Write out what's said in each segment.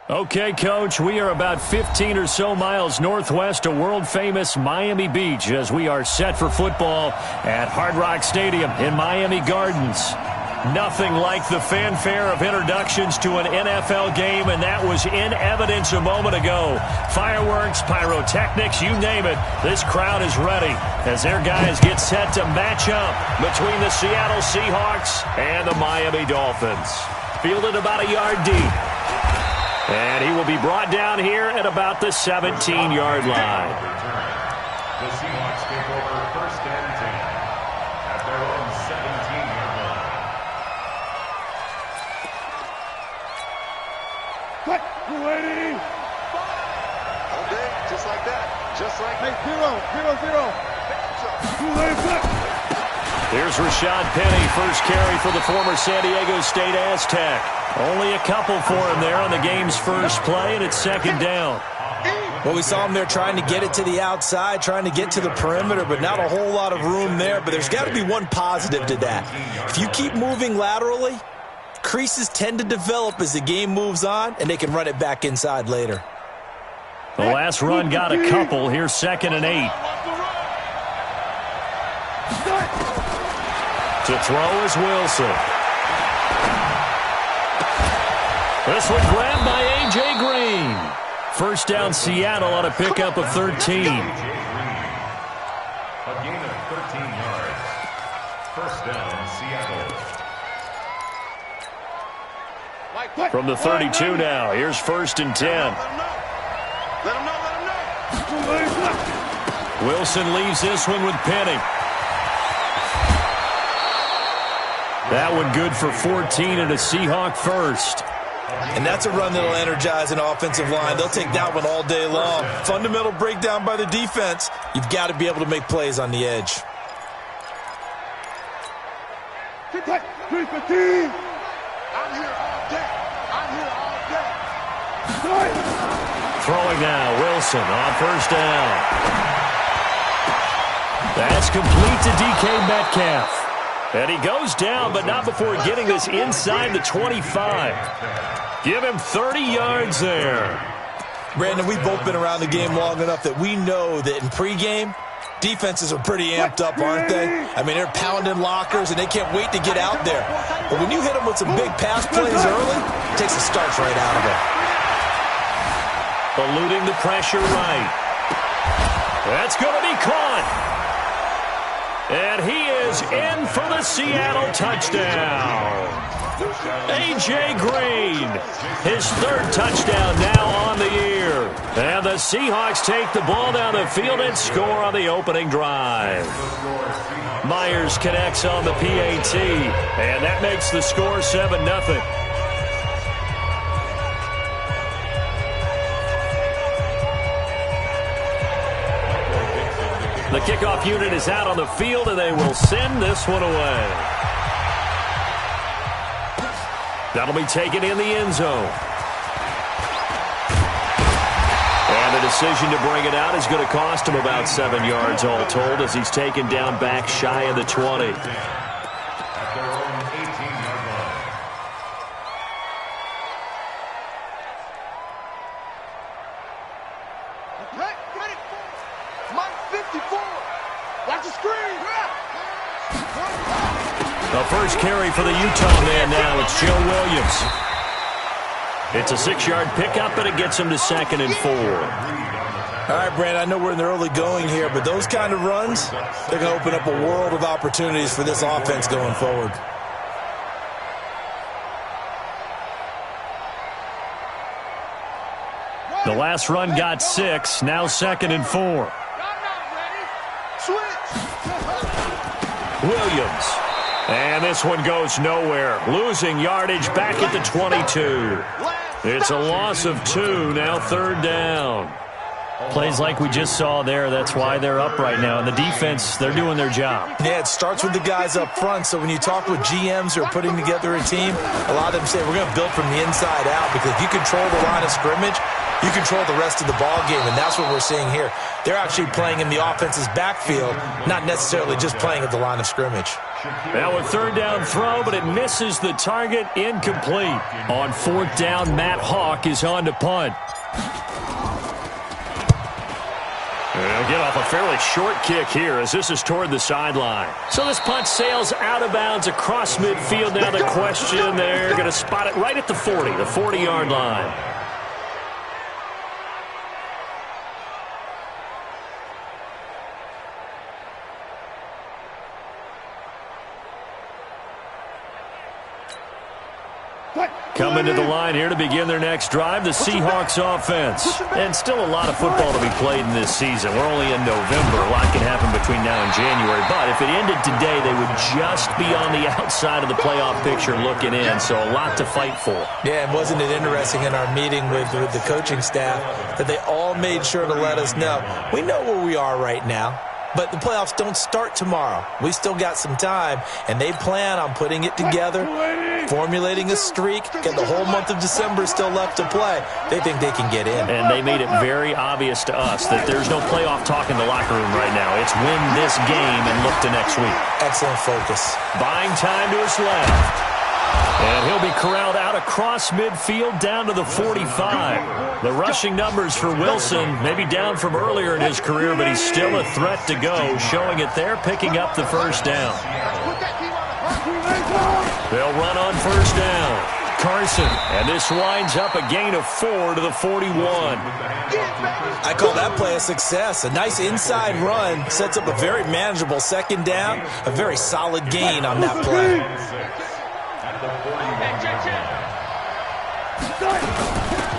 Okay, Coach, we are about 15 or so miles northwest of world-famous Miami Beach as we are set for football at Hard Rock Stadium in Miami Gardens. Nothing like the fanfare of introductions to an NFL game, and that was in evidence a moment ago. Fireworks, pyrotechnics, you name it, this crowd is ready as their guys get set to match up between the Seattle Seahawks and the Miami Dolphins. Fielded about a yard deep. And he will be brought down here at about the 17-yard line. The Seahawks take over first and 10 at their own 17-yard line. Cut! Ready! Okay, just like that. Just like that. 0-0-0. Here's Rashad Penny, first carry for the former San Diego State Aztec. Only a couple for him there on the game's first play, and it's second down. Well, we saw him there trying to get it to the outside, trying to get to the perimeter, but not a whole lot of room there. But there's got to be one positive to that. If you keep moving laterally, creases tend to develop as the game moves on, and they can run it back inside later. The last run got a couple. Here's second and 8. To throw is Wilson. This one grabbed by A.J. Green. First down Seattle on a pickup of 13. A gain of 13 yards. First down, Seattle. From the 32 now, here's first and 10. Let him know. Wilson leaves this one with Penny. That one good for 14 and a Seahawk first. And that's a run that'll energize an offensive line. They'll take that one all day long. Fundamental breakdown by the defense. You've got to be able to make plays on the edge. I'm here all day. Throwing now, Wilson on first down. That's complete to DK Metcalf. And he goes down, but not before getting this inside the 25. Give him 30 yards there. Brandon, we've both been around the game long enough that we know that in pregame, defenses are pretty amped up, aren't they? I mean, they're pounding lockers, and they can't wait to get out there. But when you hit them with some big pass plays early, it takes the starch right out of them. Eluding the pressure right. That's going to be caught. And he is in for the Seattle touchdown. A.J. Green, his third touchdown now on the year. And the Seahawks take the ball down the field and score on the opening drive. Myers connects on the PAT, and that makes the score 7-0. The kickoff unit is out on the field, and they will send this one away. That'll be taken in the end zone. And the decision to bring it out is going to cost him about 7 yards all told as he's taken down back shy of the 20. At their own 18-yard line. Watch the screen. The first carry for the Utah man now. It's Joe Williams. It's a 6-yard pickup, and it gets him to second and 4. All right, Brandon, I know we're in the early going here, but those kind of runs, they're going to open up a world of opportunities for this offense going forward. The last run got 6, now second and 4. Williams. And this one goes nowhere. Losing yardage back at the 22. It's a loss of 2, now third down. Plays like we just saw there, that's why they're up right now. And the defense, they're doing their job. Yeah, it starts with the guys up front. So when you talk with GMs who are putting together a team, a lot of them say we're going to build from the inside out because if you control the line of scrimmage, you control the rest of the ball game, and that's what we're seeing here. They're actually playing in the offense's backfield, not necessarily just playing at the line of scrimmage. Now a third down throw, but it misses the target. Incomplete. On fourth down, Matt Hawk is on to punt. They'll get off a fairly short kick here as this is toward the sideline. So this punt sails out of bounds across midfield. Now the question, they're going to spot it right at the 40, the 40-yard line. Coming to the line here to begin their next drive, the Seahawks offense. And still a lot of football to be played in this season. We're only in November. A lot can happen between now and January. But if it ended today, they would just be on the outside of the playoff picture looking in. So a lot to fight for. Yeah, and wasn't it interesting in our meeting with the coaching staff that they all made sure to let us know, we know where we are right now. But the playoffs don't start tomorrow. We still got some time, and they plan on putting it together, formulating a streak, get the whole month of December still left to play. They think they can get in. And they made it very obvious to us that there's no playoff talk in the locker room right now. It's win this game and look to next week. Excellent focus. Buying time to his left. And he'll be corralled out across midfield down to the 45. The rushing numbers for Wilson, maybe down from earlier in his career, but he's still a threat to go, showing it there, picking up the first down. They'll run on first down. Carson, and this winds up a gain of 4 to the 41. I call that play a success. A nice inside run sets up a very manageable second down, a very solid gain on that play.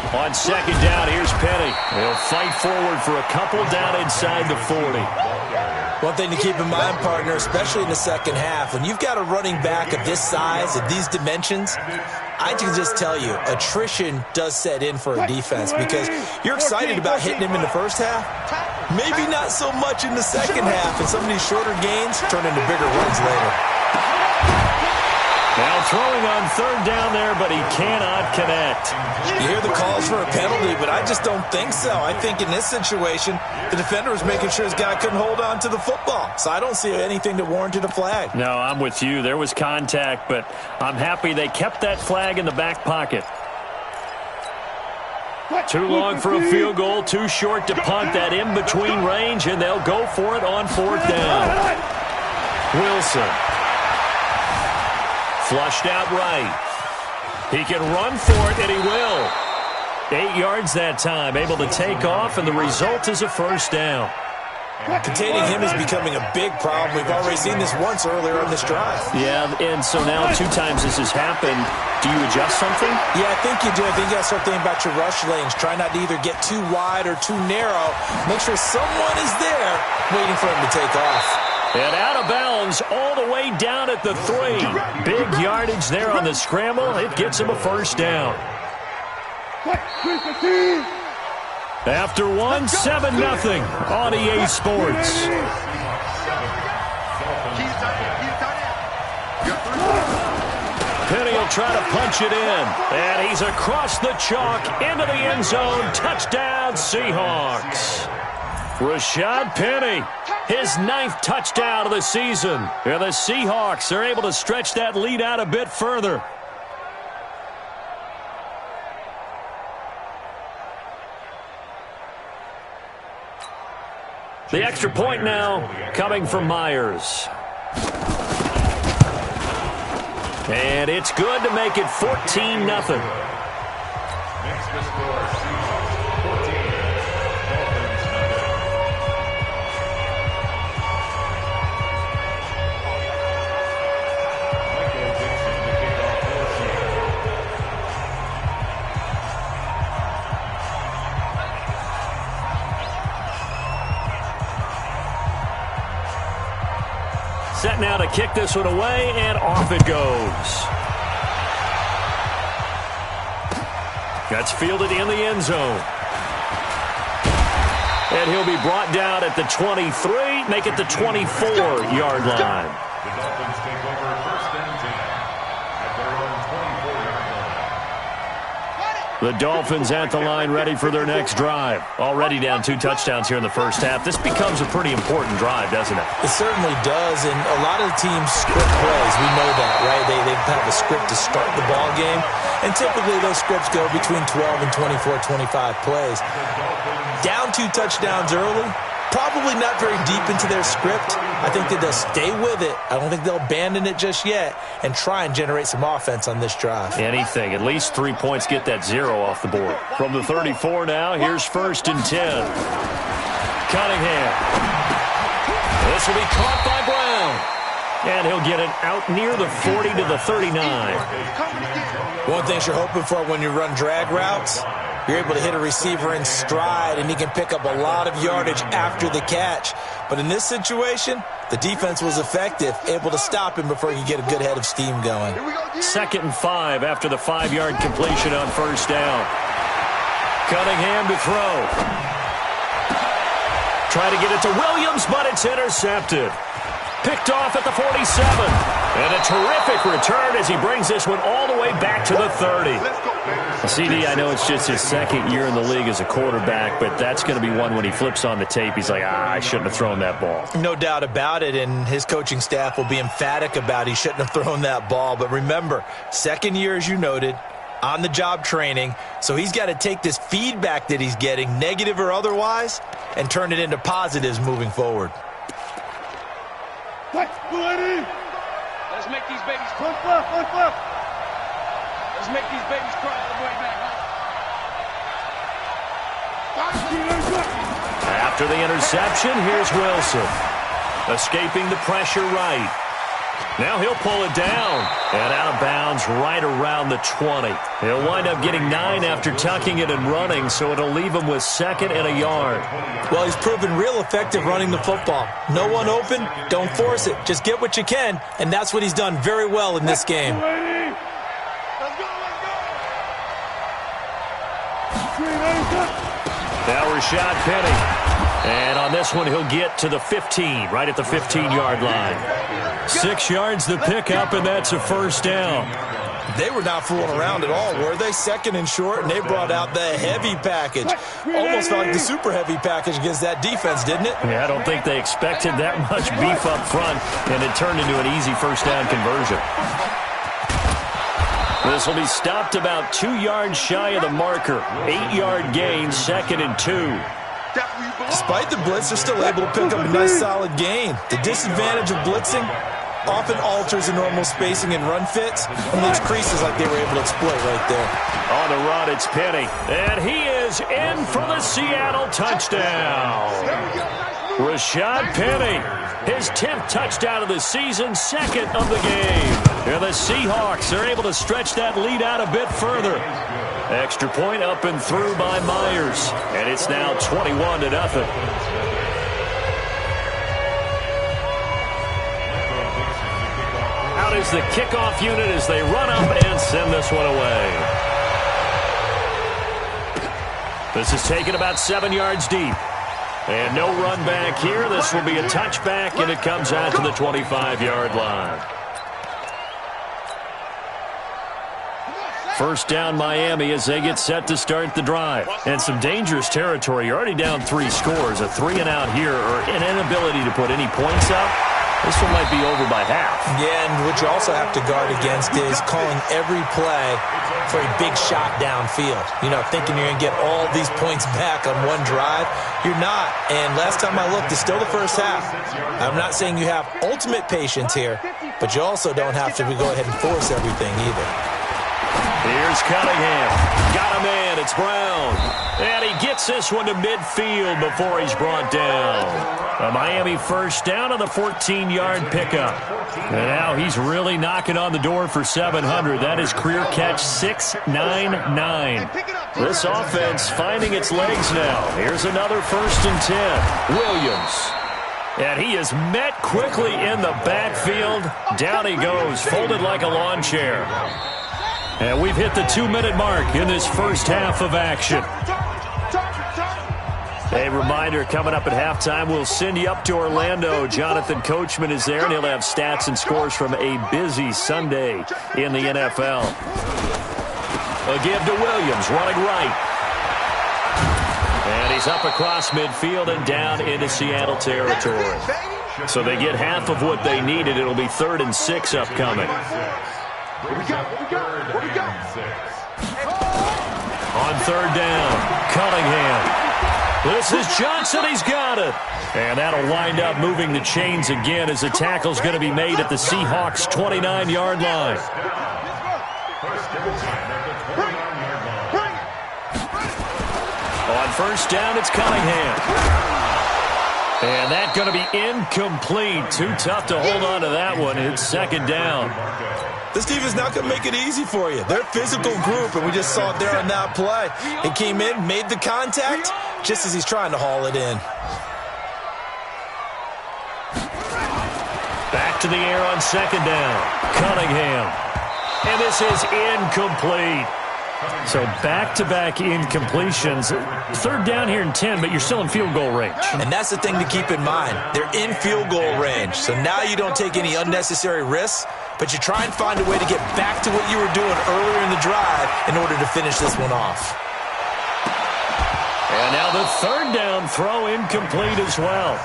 On second down, here's Penny. He'll fight forward for a couple down inside the 40. One thing to keep in mind, partner, especially in the second half, when you've got a running back of this size, of these dimensions, I can just tell you, attrition does set in for a defense because you're excited about hitting him in the first half, maybe not so much in the second half, and some of these shorter gains turn into bigger runs later. Now throwing on third down there, but he cannot connect. You hear the calls for a penalty, but I just don't think so. I think in this situation, the defender was making sure his guy couldn't hold on to the football. So I don't see anything that warranted a flag. No, I'm with you. There was contact, but I'm happy they kept that flag in the back pocket. Too long for a field goal, too short to punt. That in-between range, and they'll go for it on fourth down. Wilson. Flushed out right. He can run for it, and he will. 8 yards that time, able to take off, and the result is a first down. Containing him is becoming a big problem. We've already seen this once earlier on this drive. Yeah, and so now 2 times this has happened. Do you adjust something? Yeah, I think you do. I think you got to start thinking about your rush lanes. Try not to either get too wide or too narrow. Make sure someone is there waiting for him to take off. And out of bounds all the way down at the 3. Big yardage there on the scramble. It gets him a first down. After 1, 7-0 on EA Sports. Penny will try to punch it in. And he's across the chalk into the end zone. Touchdown, Seahawks. Rashad Penny, his 9th touchdown of the season. And the Seahawks are able to stretch that lead out a bit further. The extra point now coming from Myers. And it's good to make it 14-0. Next to score, Seahawks 14, Dolphins nothing. Michael Dixon to kick off this year. Set now to kick this one away, and off it goes. That's fielded in the end zone. And he'll be brought down at the 23, make it the 24-yard line. The Dolphins take over first and 10 at their own 24-yard line. The Dolphins at the line ready for their next drive. Already down 2 touchdowns here in the first half. This becomes a pretty important drive, doesn't it? It certainly does, and a lot of the teams script plays. We know that, right? They have a script to start the ball game, and typically those scripts go between 12 and 24, 25 plays. Down 2 touchdowns early, probably not very deep into their script. I think that they'll stay with it. I don't think they'll abandon it just yet and try and generate some offense on this drive. Anything. At least 3 points, get that 0 off the board. From the 34 now, here's 1st and 10. Cunningham. This will be caught by Brown. And he'll get it out near the 40 to the 39. One thing you're hoping for when you run drag routes, you're able to hit a receiver in stride, and he can pick up a lot of yardage after the catch. But in this situation, the defense was effective, able to stop him before you get a good head of steam going. 2nd and 5 after the 5-yard completion on 1st down. Cunningham to throw. Try to get it to Williams, but it's intercepted. Picked off at the 47. And a terrific return as he brings this one all the way back to the 30. CD, I know it's just his 2nd year in the league as a quarterback, but that's going to be one when he flips on the tape. He's like, I shouldn't have thrown that ball. No doubt about it, and his coaching staff will be emphatic about he shouldn't have thrown that ball. But remember, 2nd year, as you noted, on-the-job training, so he's got to take this feedback that he's getting, negative or otherwise, and turn it into positives moving forward. Let's make these babies cry. Let's make these babies cry all the way back home. After the interception, here's Wilson. Escaping the pressure right. Now he'll pull it down. And out of bounds right around the 20. He'll wind up getting 9 after tucking it and running, so it'll leave him with 2nd and a yard. Well, he's proven real effective running the football. No one open, don't force it. Just get what you can, and that's what he's done very well in this game. Now Rashad Penny. And on this one, he'll get to the 15, right at the 15-yard line. 6 yards the pickup, and that's a 1st down. They were not fooling around at all, were they? 2nd and short, and they brought out the heavy package. Almost felt like the super heavy package against that defense, didn't it? Yeah, I don't think they expected that much beef up front, and it turned into an easy 1st down conversion. This will be stopped about 2 yards shy of the marker. 8-yard gain, 2nd and 2. Despite the blitz, they're still able to pick up a nice solid gain. The disadvantage of blitzing often alters the normal spacing and run fits and leaves creases like they were able to exploit right there. On the run, it's Penny. And he is in for the Seattle touchdown. Rashad Penny, his 10th touchdown of the season, 2nd of the game. And the Seahawks are able to stretch that lead out a bit further. Extra point up and through by Myers. And it's now 21-0. Out is the kickoff unit as they run up and send this one away. This is taken about 7 yards deep. And no run back here. This will be a touchback, and it comes out to the 25-yard line. 1st down Miami as they get set to start the drive. And some dangerous territory. You're already down 3 scores. A 3-and-out here or an inability to put any points up. This one might be over by half. Yeah, and what you also have to guard against is calling every play for a big shot downfield. You know, thinking you're going to get all these points back on one drive. You're not. And last time I looked, it's still the first half. I'm not saying you have ultimate patience here, but you also don't have to go ahead and force everything either. Here's Cunningham. Got a man. It's Brown. And he gets this one to midfield before he's brought down. A Miami 1st down on the 14-yard pickup. And now he's really knocking on the door for 700. That is career catch 699. This offense finding its legs now. Here's another 1st and 10. Williams. And he is met quickly in the backfield. Down he goes, folded like a lawn chair. And we've hit the 2-minute mark in this first half of action. A reminder, coming up at halftime, we'll send you up to Orlando. Jonathan Coachman is there, and he'll have stats and scores from a busy Sunday in the NFL. A give to Williams, running right. And he's up across midfield and down into Seattle territory. So they get half of what they needed. It'll be 3rd and 6 upcoming. Here we go. On 3rd down, Cunningham. This is Johnson. He's got it. And that'll wind up moving the chains again as the tackle's going to be made at the Seahawks' 29-yard line. On 1st down, it's Cunningham. And that's going to be incomplete. Too tough to hold on to that one. It's 2nd down. This team is not going to make it easy for you. They're a physical group, and we just saw it there on that play. He came in, made the contact, just as he's trying to haul it in. Back to the air on 2nd down. Cunningham. And this is incomplete. So back-to-back incompletions. 3rd down here and 10, but you're still in field goal range. And that's the thing to keep in mind. They're in field goal range. So now you don't take any unnecessary risks, but you try and find a way to get back to what you were doing earlier in the drive in order to finish this one off. And now the 3rd down throw incomplete as well.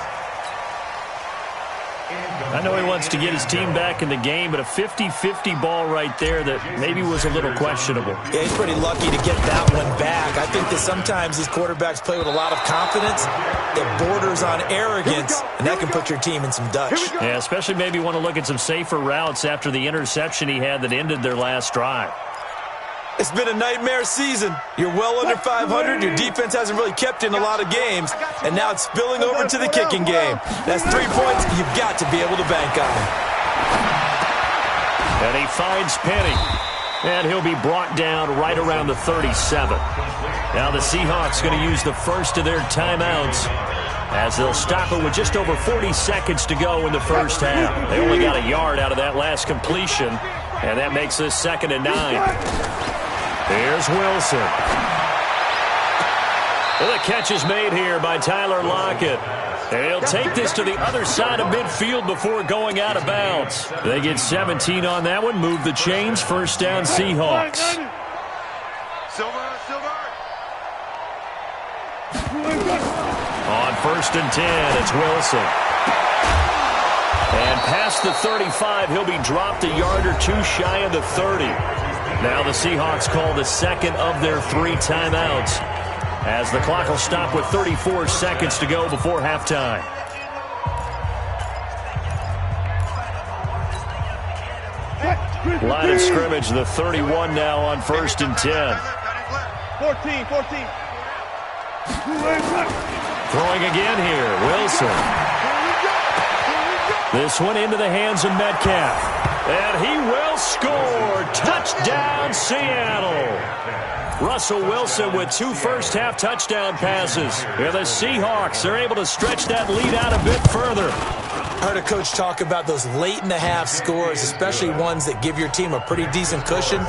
I know he wants to get his team back in the game, but a 50-50 ball right there that maybe was a little questionable. Yeah, he's pretty lucky to get that one back. I think that sometimes these quarterbacks play with a lot of confidence that borders on arrogance, and that can put your team in some Dutch. Yeah, especially maybe want to look at some safer routes after the interception he had that ended their last drive. It's been a nightmare season. You're well under 500. Your defense hasn't really kept you in a lot of games, and now it's spilling over to the kicking game. That's 3 points you've got to be able to bank on. And he finds Penny, and he'll be brought down right around the 37. Now the Seahawks going to use the first of their timeouts as they'll stop it with just over 40 seconds to go in the first half. They only got a yard out of that last completion, and that makes this 2nd and 9. Here's Wilson. Well, the catch is made here by Tyler Lockett. And he'll take this to the other side of midfield before going out of bounds. They get 17 on that one, move the chains, 1st down Seahawks. Silver. On 1st and 10, it's Wilson. And past the 35, he'll be dropped a yard or two shy of the 30. Now the Seahawks call the 2nd of their 3 timeouts as the clock will stop with 34 seconds to go before halftime. Line of scrimmage, the 31 now on 1st and 10. 14. Throwing again here, Wilson. This one into the hands of Metcalf. And he will score. Touchdown, Seattle. Russell Wilson with 2 first-half touchdown passes. And the Seahawks are able to stretch that lead out a bit further. I heard a coach talk about those late-in-the-half scores, especially ones that give your team a pretty decent cushion.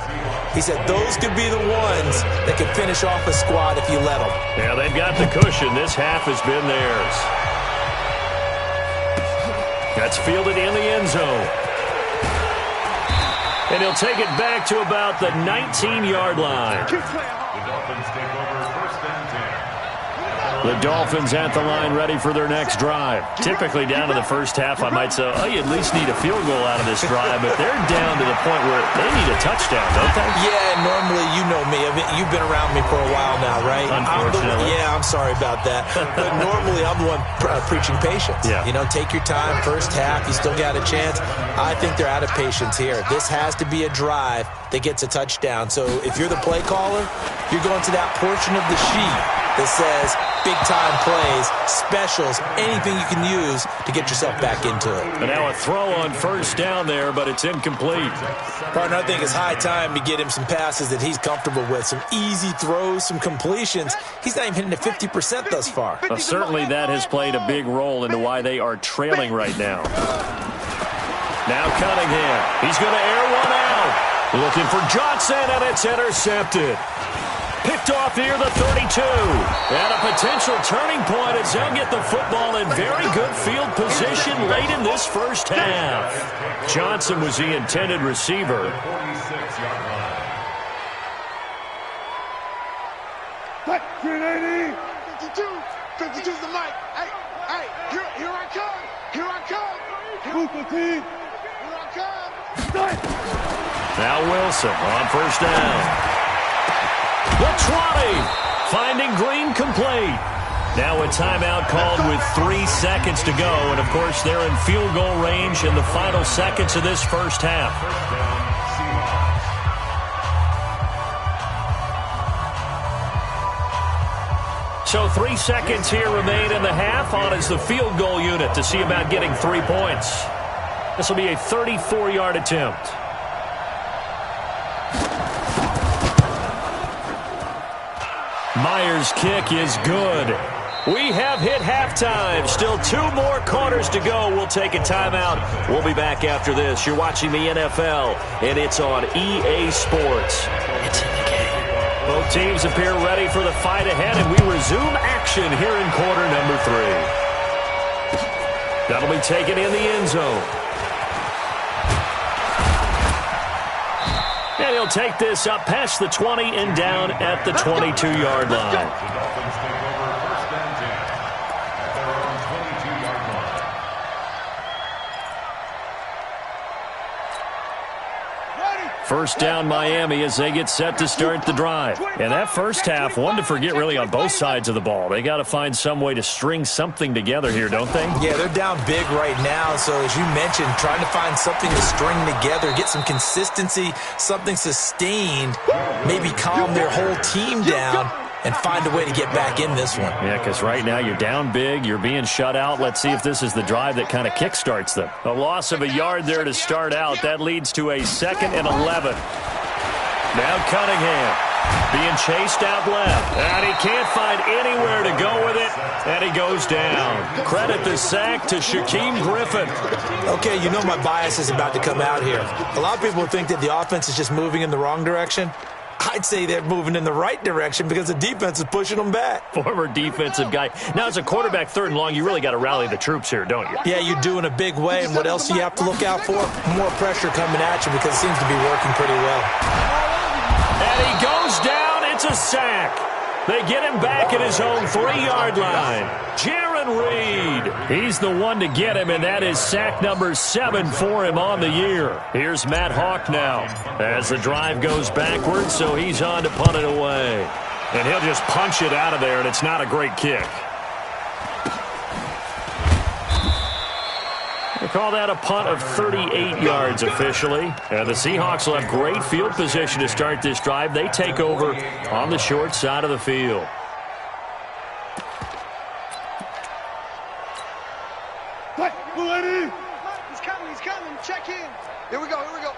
He said those could be the ones that could finish off a squad if you let them. Yeah, they've got the cushion. This half has been theirs. That's fielded in the end zone. And he'll take it back to about the 19-yard line. The Dolphins take over 1st and 10. The Dolphins at the line ready for their next drive. Typically down to the first half, I might say, oh, you at least need a field goal out of this drive, but they're down to the point where they need a touchdown, don't they? Yeah, normally, you know me. You've been around me for a while now, right? Unfortunately. I'm sorry about that. But normally, I'm the one preaching patience. Yeah. You know, take your time, first half, you still got a chance. I think they're out of patience here. This has to be a drive that gets a touchdown. So if you're the play caller, you're going to that portion of the sheet that says big-time plays, specials, anything you can use to get yourself back into it. And now a throw on 1st down there, but it's incomplete. Partner, I think it's high time to get him some passes that he's comfortable with, some easy throws, some completions. He's not even hitting at 50% thus far. Certainly that has played a big role into why they are trailing right now. Now Cunningham. He's going to air one out. Looking for Johnson, and it's intercepted. Picked off near the 32. And a potential turning point as they'll get the football in very good field position late in this first half. Johnson was the intended receiver. 380. 52's the mic. Hey, here I come. Here I come. Here I come. Now Wilson on first down. The 20. Finding Green complete. Now a timeout called with 3 seconds to go. And, of course, they're in field goal range in the final seconds of this first half. So 3 seconds here remain in the half. On is the field goal unit to see about getting 3 points. This will be a 34-yard attempt. Myers' kick is good. We have hit halftime. Still 2 more quarters to go. We'll take a timeout. We'll be back after this. You're watching the NFL, and it's on EA Sports. It's in the game. Both teams appear ready for the fight ahead, and we resume action here in quarter number 3. That'll be taken in the end zone. And he'll take this up past the 20 and down at the 22-yard line. The Dolphins take over first and 10 at their own 22-yard line. First down Miami as they get set to start the drive. And that first half, one to forget really on both sides of the ball. They got to find some way to string something together here, don't they? Yeah, they're down big right now. So as you mentioned, trying to find something to string together, get some consistency, something sustained, maybe calm their whole team down and find a way to get back in this one. Yeah, because right now you're down big, you're being shut out. Let's see if this is the drive that kind of kickstarts them. A loss of a yard there to start out. That leads to a 2nd and 11. Now Cunningham being chased out left. And he can't find anywhere to go with it. And he goes down. Credit the sack to Shaquem Griffin. Okay, you know my bias is about to come out here. A lot of people think that the offense is just moving in the wrong direction. I'd say they're moving in the right direction because the defense is pushing them back. Former defensive guy. Now, as a quarterback 3rd and long, you really got to rally the troops here, don't you? Yeah, you do in a big way. And what else do you have to look out for? More pressure coming at you because it seems to be working pretty well. And he goes down. It's a sack. They get him back at his own 3-yard line. Jaron Reed. He's the one to get him, and that is sack number 7 for him on the year. Here's Matt Hawk now as the drive goes backwards, so he's on to punt it away. And he'll just punch it out of there, and it's not a great kick. They call that a punt of 38 yards officially. And the Seahawks will have great field position to start this drive. They take over on the short side of the field. He's coming. Check in. Here we go. Go.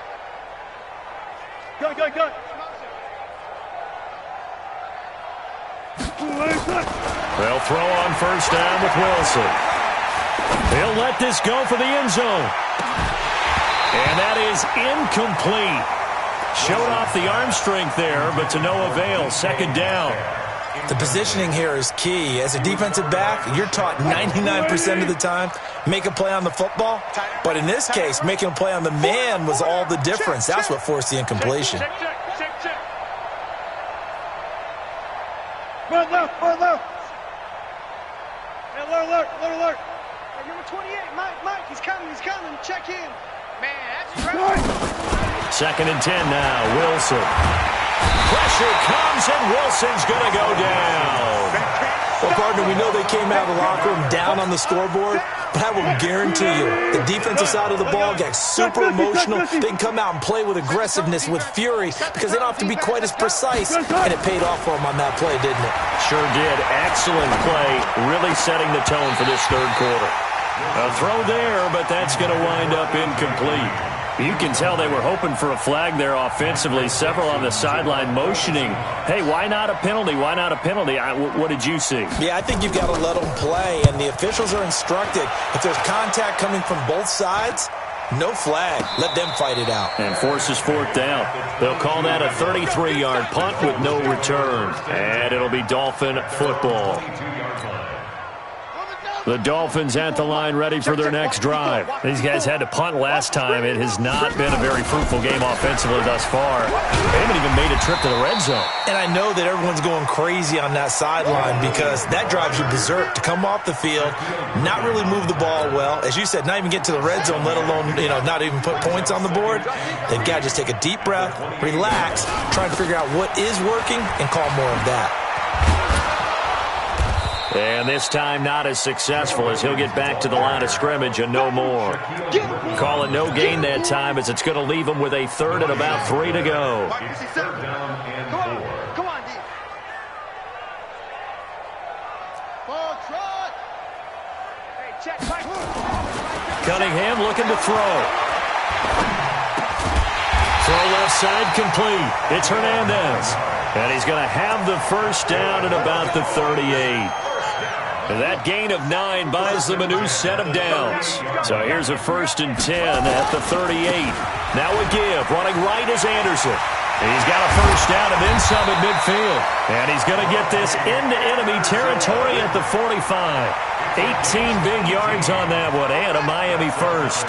They'll throw on first down with Wilson. He'll let this go for the end zone. And that is incomplete. Showed off the arm strength there, but to no avail. 2nd down. The positioning here is key. As a defensive back, you're taught 99% of the time, make a play on the football. But in this case, making a play on the man was all the difference. That's what forced the incompletion. Check. Run left. Hey, alert. Hey, number 28, Mike, he's coming. Check in. Man, that's right. 2nd and 10 now. Wilson. Pressure comes, and Wilson's going to go down. Well, partner, we know they came out of the locker room down on the scoreboard, but I will guarantee you the defensive side of the ball got super emotional. They can come out and play with aggressiveness, with fury, because they don't have to be quite as precise, and it paid off for them on that play, didn't it? Sure did. Excellent play, really setting the tone for this 3rd quarter. A throw there, but that's going to wind up incomplete. You can tell they were hoping for a flag there offensively. Several on the sideline motioning, hey, why not a penalty? Why not a penalty? What did you see? Yeah, I think you've got to let them play, and the officials are instructed. If there's contact coming from both sides, no flag. Let them fight it out. And forces 4th down. They'll call that a 33-yard punt with no return. And it'll be Dolphin football. The Dolphins at the line ready for their next drive. These guys had to punt last time. It has not been a very fruitful game offensively thus far. They haven't even made a trip to the red zone. And I know that everyone's going crazy on that sideline because that drives you berserk to come off the field, not really move the ball well. As you said, not even get to the red zone, let alone, not even put points on the board. They've got to just take a deep breath, relax, try and figure out what is working and call more of that. And this time not as successful as he'll get back to the line of scrimmage and no more. Call it no gain that time as it's going to leave him with a third and about 3 to go. Third down and 4. Come on, D. Ball trot. Hey, check. Cunningham looking to throw. Throw left side complete. It's Hernandez. And he's going to have the first down at about the 38. That gain of 9 buys them a new set of downs. So here's a 1st and 10 at the 38. Now a give. Running right is Anderson. He's got a first down and then some at midfield. And he's going to get this into enemy territory at the 45. 18 big yards on that one and a Miami first.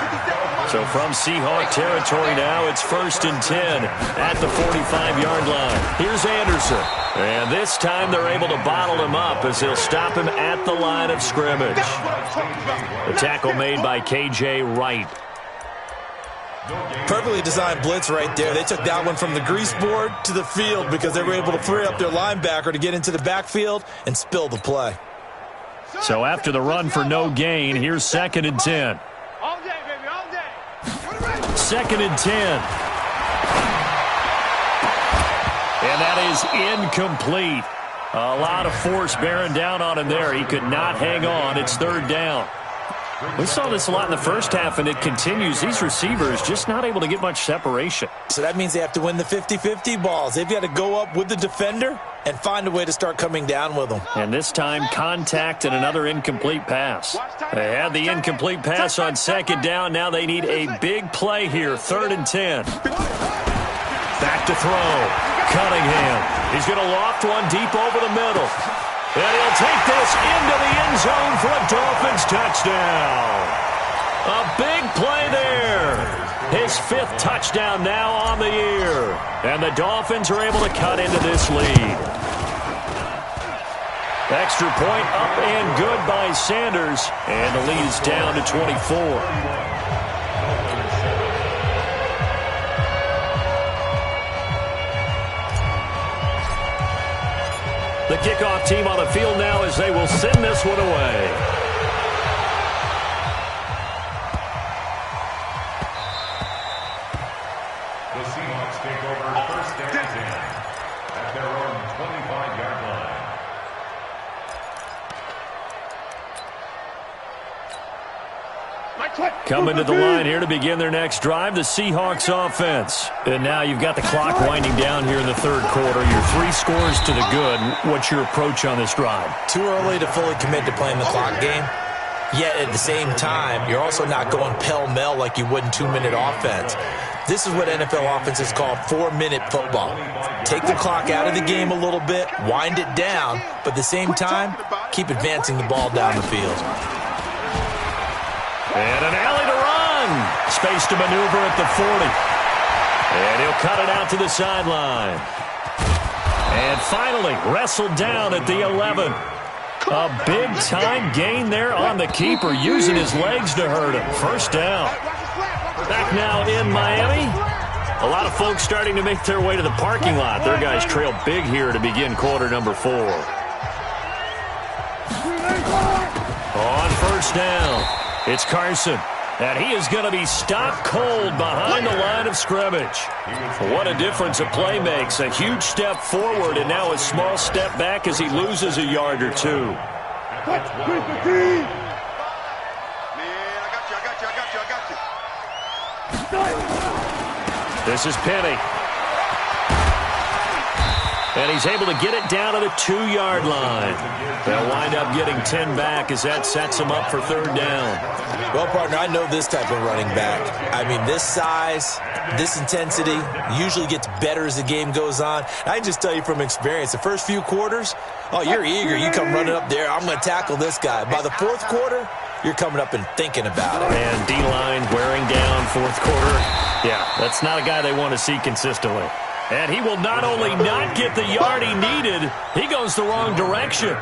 So from Seahawk territory now, it's 1st and 10 at the 45-yard line. Here's Anderson. And this time they're able to bottle him up as they'll stop him at the line of scrimmage. The tackle made by K.J. Wright. Perfectly designed blitz right there. They took that one from the grease board to the field because they were able to free up their linebacker to get into the backfield and spill the play. So after the run for no gain, here's 2nd and 10. All day, baby, all day. 2nd and 10. And that is incomplete. A lot of force bearing down on him there. He could not hang on. It's 3rd down. We saw this a lot in the first half, and it continues. These receivers just not able to get much separation. So that means they have to win the 50-50 balls. They've got to go up with the defender and find a way to start coming down with them. And this time, contact and another incomplete pass. They had the incomplete pass on 2nd down. Now they need a big play here. 3rd and 10. Back to throw. Cunningham. He's going to loft one deep over the middle. And he'll take this into the end zone for a Dolphins touchdown. A big play there. His 5th touchdown now on the year. And the Dolphins are able to cut into this lead. Extra point up and good by Sanders. And the lead is down to 24. The kickoff team on the field now as they will send this one away. The Seahawks take over 1st and 10 at their own 25-yard line. Coming to the line here to begin their next drive, the Seahawks offense. And now you've got the clock winding down here in the 3rd quarter. You're 3 scores to the good. What's your approach on this drive? Too early to fully commit to playing the clock game. Yet at the same time, you're also not going pell-mell like you would in 2-minute offense. This is what NFL offenses call 4-minute football. Take the clock out of the game a little bit, wind it down, but at the same time, keep advancing the ball down the field. And an alley to run. Space to maneuver at the 40. And he'll cut it out to the sideline. And finally, wrestled down at the 11. A big-time gain there on the keeper, using his legs to hurt him. First down. Back now in Miami. A lot of folks starting to make their way to the parking lot. Their guys trail big here to begin quarter number 4. On first down. It's Carson, and he is going to be stopped cold behind the line of scrimmage. What a difference a play makes. A huge step forward and now a small step back as he loses a yard or 2. Man, I got you. This is Penny. And he's able to get it down to the 2-yard line. They'll wind up getting 10 back as that sets him up for 3rd down. Well, partner, I know this type of running back. I mean, this size, this intensity usually gets better as the game goes on. I can just tell you from experience, the first few quarters, oh, you're eager. You come running up there, I'm going to tackle this guy. By the 4th quarter, you're coming up and thinking about it. And D-line wearing down 4th quarter. Yeah, that's not a guy they want to see consistently. And he will not only not get the yard he needed, he goes the wrong direction.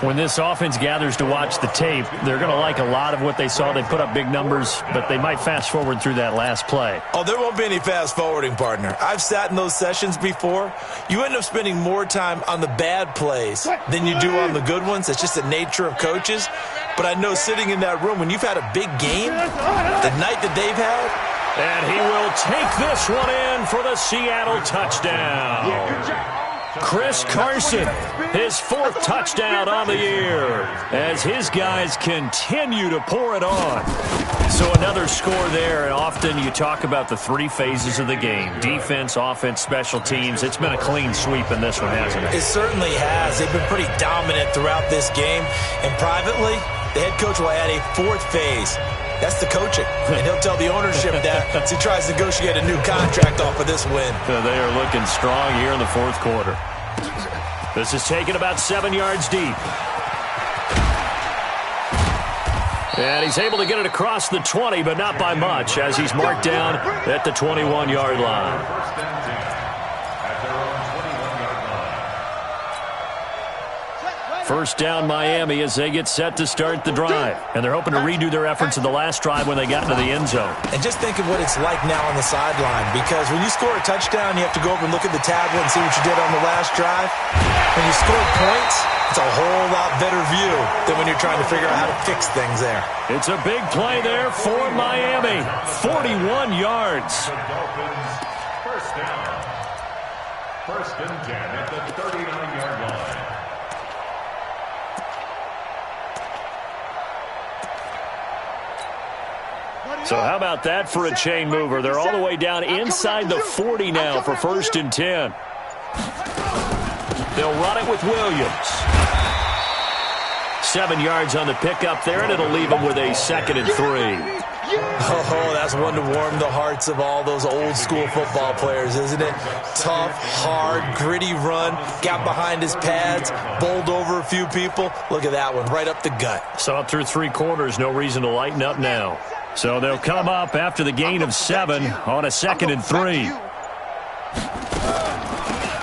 When this offense gathers to watch the tape, they're going to like a lot of what they saw. They put up big numbers, but they might fast forward through that last play. Oh, there won't be any fast forwarding, partner. I've sat in those sessions before. You end up spending more time on the bad plays than you do on the good ones. It's just the nature of coaches. But I know sitting in that room, when you've had a big game, the night that they've had, and he will take this one in for the Seattle touchdown. Chris Carson, his 4th touchdown on the year, as his guys continue to pour it on. So another score there, and often you talk about the 3 phases of the game: defense, offense, special teams. It's been a clean sweep in this one, hasn't it? It certainly has. They've been pretty dominant throughout this game. And privately, the head coach will add a 4th phase. That's the coaching. And he'll tell the ownership that as he tries to negotiate a new contract off of this win. They are looking strong here in the 4th quarter. This is taken about 7 yards deep. And he's able to get it across the 20, but not by much, as he's marked down at the 21-yard line. First down Miami as they get set to start the drive. And they're hoping to redo their efforts in the last drive when they got into the end zone. And just think of what it's like now on the sideline, because when you score a touchdown, you have to go over and look at the tablet and see what you did on the last drive. When you score points, it's a whole lot better view than when you're trying to figure out how to fix things there. It's a big play there for Miami. 41 yards. The Dolphins, first down. 1st and 10 at the 39-yard line. So how about that for a chain mover? They're all the way down inside the 40 now for 1st and 10. They'll run it with Williams. 7 yards on the pickup there, and it'll leave them with a 2nd and 3. Oh, that's one to warm the hearts of all those old-school football players, isn't it? Tough, hard, gritty run, got behind his pads, bowled over a few people. Look at that one, right up the gut. Saw it through 3 quarters, no reason to lighten up now. So they'll come up after the gain of 7 on a 2nd and 3.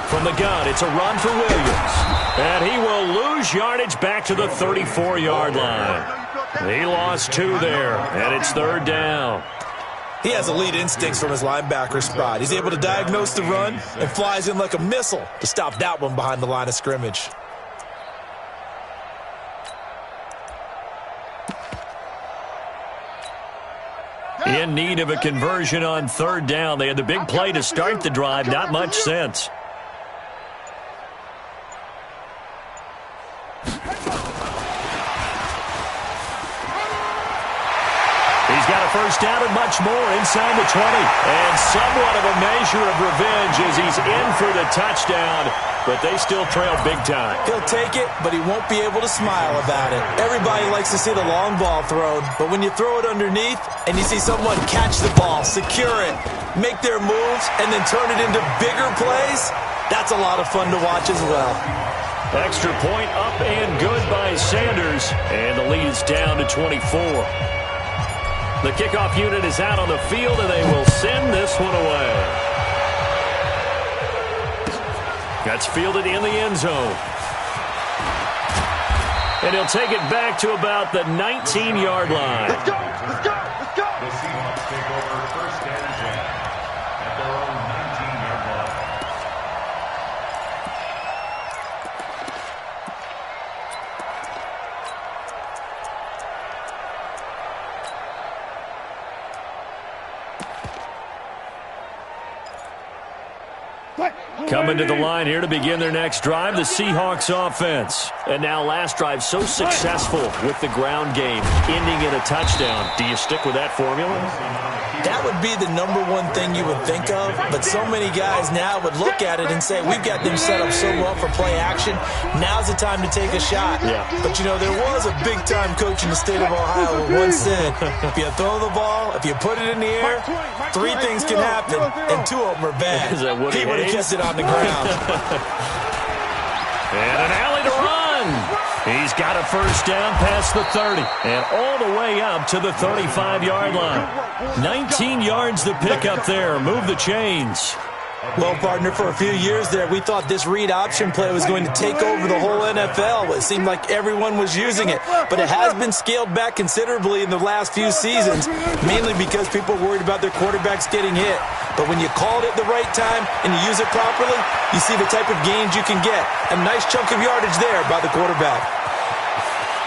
From the gun, it's a run for Williams. And he will lose yardage back to the 34-yard line. He lost 2 there, and it's 3rd down. He has elite instincts from his linebacker spot. He's able to diagnose the run and flies in like a missile to stop that one behind the line of scrimmage. In need of a conversion on 3rd down. They had the big play to start the drive. Not much sense. He's got a first down and much more inside the 20. And somewhat of a measure of revenge as he's in for the touchdown. But they still trail big time. He'll take it, but he won't be able to smile about it. Everybody likes to see the long ball thrown, but when you throw it underneath and you see someone catch the ball, secure it, make their moves, and then turn it into bigger plays, that's a lot of fun to watch as well. Extra point up and good by Sanders. And the lead is down to 24. The kickoff unit is out on the field, and they will send this one away. That's fielded in the end zone. And he'll take it back to about the 19-yard line. Let's go! Let's go! Let's go! The Seahawks take over 1st and 10 at their own 19-yard line. Coming to the line here to begin their next drive, the Seahawks offense. And now last drive so successful with the ground game, ending in a touchdown. Do you stick with that formula? That would be the number one thing you would think of, but so many guys now would look at it and say, we've got them set up so well for play action, now's the time to take a shot. Yeah. But, you know, there was a big-time coach in the state of Ohio who once said, if you throw the ball, if you put it in the air, 3 things can happen, and 2 of them are bad. Is that what he would have kissed it on the ground. And an alley to run. He's got a first down past the 30 and all the way up to the 35-yard line. 19 yards to pick up there. Move the chains. Well, partner, for a few years there, we thought this read option play was going to take over the whole NFL. It seemed like everyone was using it, but it has been scaled back considerably in the last few seasons, mainly because people are worried about their quarterbacks getting hit. But when you call it at the right time and you use it properly, you see the type of gains you can get. A nice chunk of yardage there by the quarterback.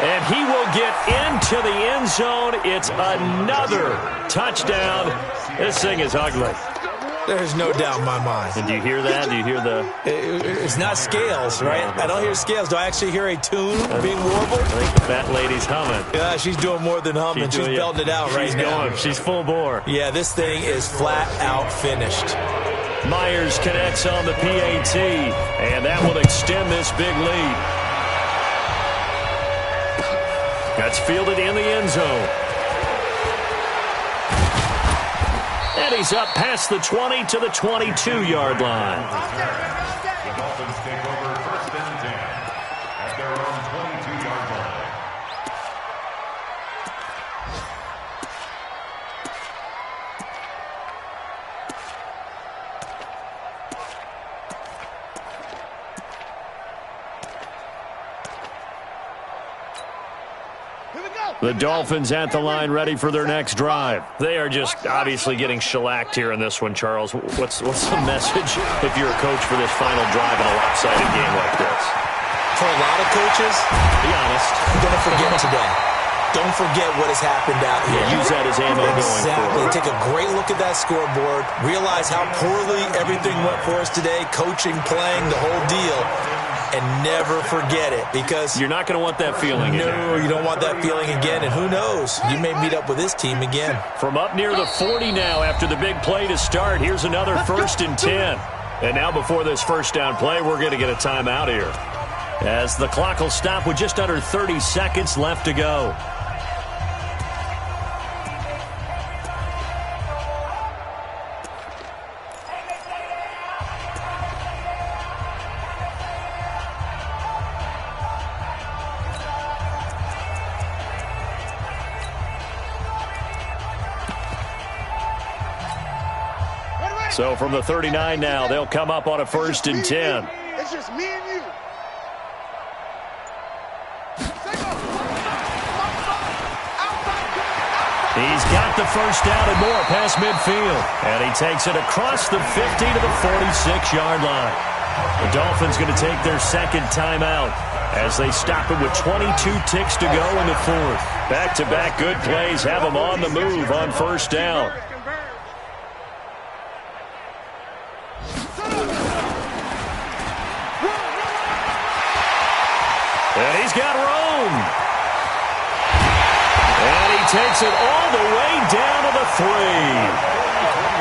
And he will get into the end zone. It's another touchdown. This thing is ugly. There's no doubt in my mind. And do you hear that? Do you hear the... It's not scales, right? I don't hear scales. Do I actually hear a tune being warbled? I think that lady's humming. Yeah, she's doing more than humming. She's belting it out right now. She's full bore. Yeah, this thing is flat out finished. Myers connects on the PAT, and that will extend this big lead. That's fielded in the end zone. And he's up past the 20 to the 22-yard line. The Dolphins take over first and 10 at their own 22-yard line. The Dolphins at the line, ready for their next drive. They are just obviously getting shellacked here in this one, Charles. What's the message if you're a coach for this final drive in a lopsided game like this? For a lot of coaches, be honest, I'm going to forget today. Don't forget what has happened out here. Yeah, use that as ammo going forward. Take a great look at that scoreboard. Realize how poorly everything went for us today, coaching, playing, the whole deal. And never forget it, because you're not going to want that feeling again. No, you don't want that feeling again, and who knows, you may meet up with this team again. From up near the 40 now after the big play to start, here's another first and 10. And now before this first down play, we're going to get a timeout here, as the clock will stop with just under 30 seconds left to go. So from the 39 now, they'll come up on a first and 10. It's just me and you. He's got the first down and more past midfield. And he takes it across the 50 to the 46-yard line. The Dolphins going to take their second timeout as they stop it with 22 ticks to go in the fourth. Back-to-back good plays have them on the move on first down. And he's got room. And he takes it all the way down to the 3.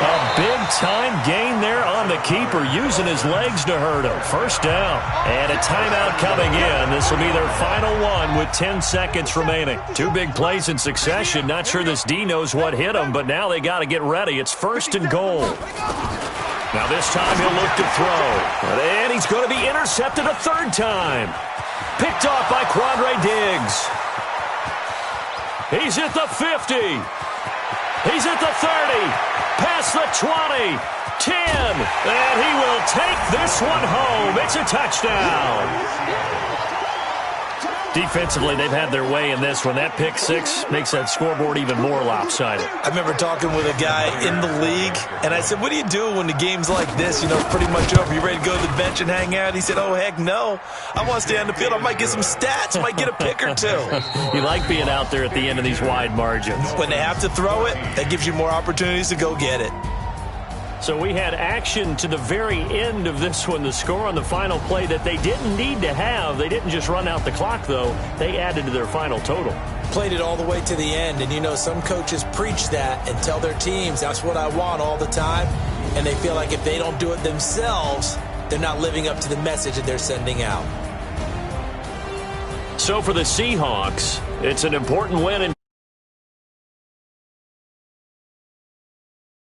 A big-time gain there on the keeper, using his legs to hurt him. First down. And a timeout coming in. This will be their final one with 10 seconds remaining. 2 big plays in succession. Not sure this D knows what hit him, but now they got to get ready. It's first and goal. Now this time he'll look to throw. And he's going to be intercepted a third time. Picked off by Quandre Diggs. He's at the 50. He's at the 30. Past the 20. 10. And he will take this one home. It's a touchdown. Defensively, they've had their way in this one. That pick six makes that scoreboard even more lopsided. I remember talking with a guy in the league, and I said, what do you do when the game's like this? You know, it's pretty much over. You ready to go to the bench and hang out? He said, oh, heck no. I want to stay on the field. I might get some stats. I might get a pick or two. You like being out there at the end of these wide margins. When they have to throw it, that gives you more opportunities to go get it. So we had action to the very end of this one. The score on the final play that they didn't need to have. They didn't just run out the clock, though. They added to their final total. played it all the way to the end. And, you know, some coaches preach that and tell their teams, that's what I want all the time. And they feel like if they don't do it themselves, they're not living up to the message that they're sending out. So for the Seahawks, it's an important win.